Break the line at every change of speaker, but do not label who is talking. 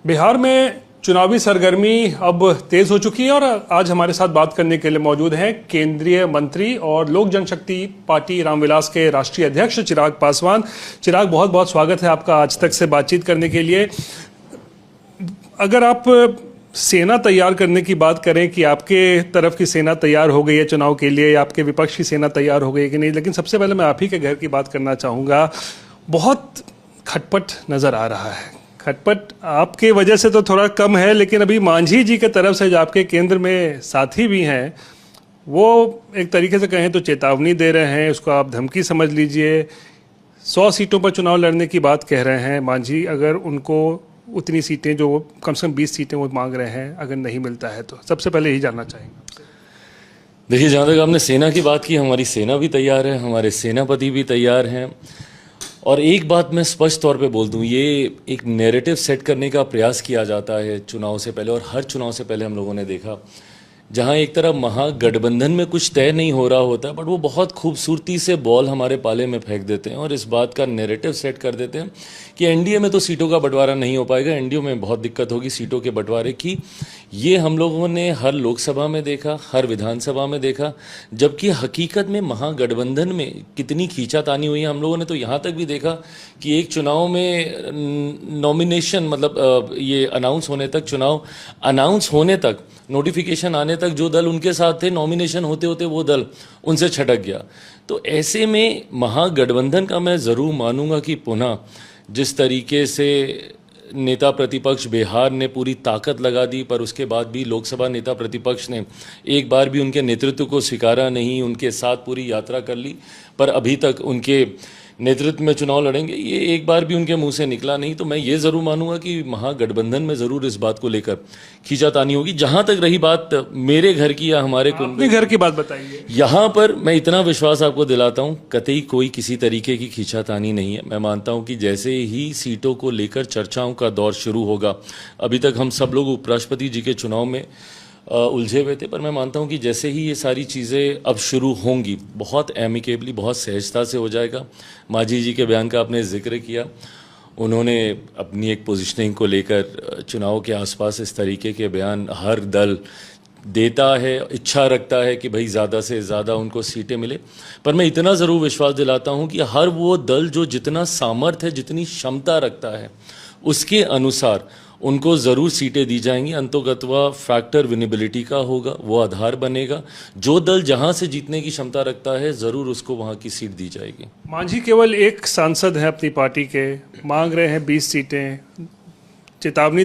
बिहार में चुनावी सरगर्मी अब तेज हो चुकी है और आज हमारे साथ बात करने के लिए मौजूद हैं केंद्रीय मंत्री और लोक जनशक्ति पार्टी रामविलास के राष्ट्रीय अध्यक्ष चिराग पासवान। चिराग, बहुत बहुत स्वागत है आपका आज तक से बातचीत करने के लिए। अगर आप सेना तैयार करने की बात करें कि आपके तरफ की सेना तैयार हो गई है चुनाव के लिए, आपके विपक्ष की सेना तैयार हो गई है कि नहीं, लेकिन सबसे पहले मैं आप ही के घर की बात करना चाहूँगा। बहुत खटपट नज़र आ रहा है। खटपट आपके वजह से तो थोड़ा कम है, लेकिन अभी मांझी जी के तरफ से जो आपके केंद्र में साथी भी हैं, वो एक तरीके से कहें तो चेतावनी दे रहे हैं, उसको आप धमकी समझ लीजिए। 100 सीटों पर चुनाव लड़ने की बात कह रहे हैं मांझी। अगर उनको उतनी सीटें, जो कम से कम 20 सीटें वो मांग रहे हैं, अगर नहीं मिलता है तो सबसे पहले यही जानना चाहेंगे।
देखिए, जहाँ तक आपने सेना की बात की, हमारी सेना भी तैयार है, हमारे सेनापति भी तैयार हैं। और एक बात मैं स्पष्ट तौर पे बोल दूं, ये एक नैरेटिव सेट करने का प्रयास किया जाता है चुनाव से पहले, और हर चुनाव से पहले हम लोगों ने देखा, जहां एक तरफ महागठबंधन में कुछ तय नहीं हो रहा होता, बट वो बहुत खूबसूरती से बॉल हमारे पाले में फेंक देते हैं और इस बात का नैरेटिव सेट कर देते हैं कि एनडीए में तो सीटों का बंटवारा नहीं हो पाएगा, एनडीए में बहुत दिक्कत होगी सीटों के बंटवारे की। ये हम लोगों ने हर लोकसभा में देखा, हर विधानसभा में देखा, जबकि हकीकत में महागठबंधन में कितनी खींचातानी हुई है। हम लोगों ने तो यहाँ तक भी देखा कि एक चुनाव में नॉमिनेशन, मतलब ये अनाउंस होने तक, चुनाव अनाउंस होने तक, नोटिफिकेशन आने तक जो दल उनके साथ थे, नॉमिनेशन होते होते वो दल उनसे छटक गया। तो ऐसे में महागठबंधन का मैं ज़रूर मानूंगा कि पुनः जिस तरीके से नेता प्रतिपक्ष बिहार ने पूरी ताकत लगा दी, पर उसके बाद भी लोकसभा नेता प्रतिपक्ष ने एक बार भी उनके नेतृत्व को स्वीकारा नहीं, उनके साथ पूरी यात्रा कर ली, पर अभी तक उनके नेतृत्व में चुनाव लड़ेंगे, ये एक बार भी उनके मुंह से निकला नहीं। तो मैं ये ज़रूर मानूंगा कि महागठबंधन में ज़रूर इस बात को लेकर खींचातानी होगी। जहां तक रही बात मेरे घर की या हमारे
अपने घर की बात बताइए।
यहाँ पर मैं इतना विश्वास आपको दिलाता हूँ, कतई कोई किसी तरीके की खींचातानी नहीं है। मैं मानता हूँ कि जैसे ही सीटों को लेकर चर्चाओं का दौर शुरू होगा, अभी तक हम सब लोग उपराष्ट्रपति जी के चुनाव में उलझे हुए थे, पर मैं मानता हूं कि जैसे ही ये सारी चीज़ें अब शुरू होंगी, बहुत एमिकेबली, बहुत सहजता से हो जाएगा। मांझी जी के बयान का आपने जिक्र किया, उन्होंने अपनी एक पोजीशनिंग को लेकर चुनाव के आसपास इस तरीके के बयान हर दल देता है, इच्छा रखता है कि भाई ज़्यादा से ज़्यादा उनको सीटें मिले। पर मैं इतना ज़रूर विश्वास दिलाता हूं कि हर वो दल जो जितना सामर्थ्य है, जितनी क्षमता रखता है, उसके अनुसार उनको ज़रूर सीटें दी जाएंगी। अंतोगत्वा फैक्टर विनेबिलिटी का होगा, वो आधार बनेगा। जो दल जहां से जीतने की क्षमता रखता है, ज़रूर उसको वहां की सीट दी जाएगी।
मांझी केवल एक सांसद हैं अपनी पार्टी के, मांग रहे हैं 20 सीटें, चेतावनी